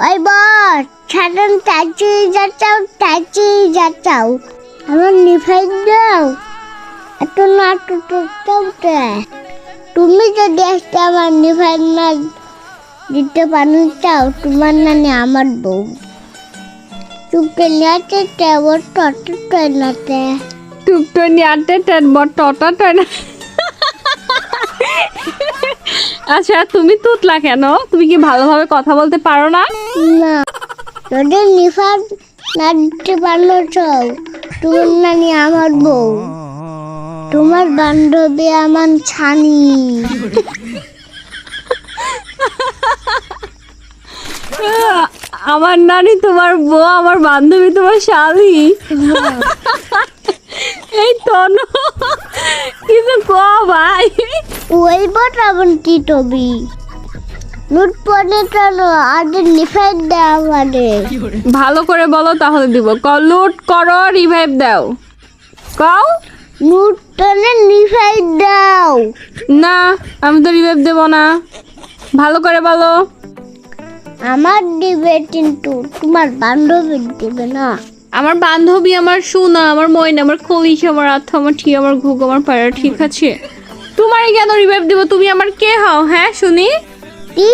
ওই বস ছাড়েন তাড়াতাড়ি যাচাও আমার নিভাই দাও এত নাটক তুমি যদি আজকে আমার নিভাই না দিতে পারো চাও তোমার নানি আমার বউ চুপকে নিয়ে তেবর টটে নাতে টুকটো নিয়াতে তেবর টটা না। আচ্ছা তুমি তুতলা কেন? তুমি কি ভালোভাবে কথা বলতে পারো না? না যদি নিভাই না দিতে পারো চাও তোমার নানি আমার বউ তোমার বান্ধবী আমার ছানি আমার নানি তোমার বউ, আমার বান্ধবী তোমার শালি। এই তনু কিছু কো ভাই। ওই বটাবন্তি টবি লুট পড়ে চলো আজ নিফাই দাও আমাদের ভালো করে বলো তাহলে দিব। লুট করো, রিভাইভ দাও। কও লুট পড়ে নিফাই দাও। না, আমি তো রিভাইভ দেব না। ভালো করে বলো। আমার দিবে কিন্তু তোমার বান্ধবী দিবে না। আমার বান্ধবী, আমার সোনা, আমার ময়না, আমার খলিশ, আমার আত্মা, আমার ঠিক, আমার ঘুগ, আমার পায়রা, ঠিক আছে? তোমারই কেন রিভাইভ দিব? তুমি আমার কে হও? হ্যাঁ শুনি। কি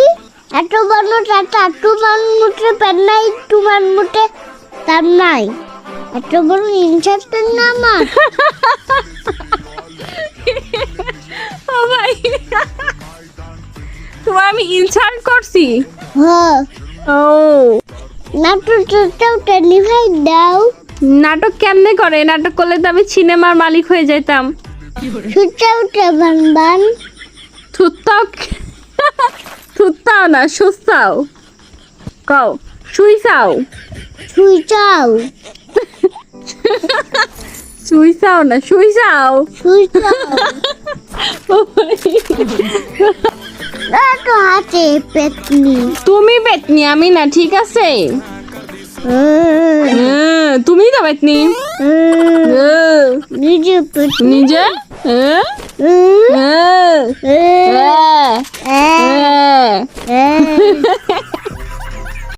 এত বড় টাটা তোমার মুঠে পেন নাই তোমার মুঠে তার নাই এত বড় ইনসার্ট না আমার ও ভাই, তোমার আমি ইনসাল্ট করছি? হ্যাঁ ও নাটকটা নিভাই দাও। নাটক কেমনে করে? নাটক করলে তো আমি সিনেমার মালিক হয়ে যেতাম। সুচাউটা বানবান থুত্তাও থুত্তাও না, সুস্তাও। কও শুইছাও। সুচাও শুইছাও না, শুইছাও। সুচাও এত হাতে পেতনি তুমি বেতনি, আমি না, ঠিক আছে? তুমি তো বেতনি। নিজে পেতনি নিজে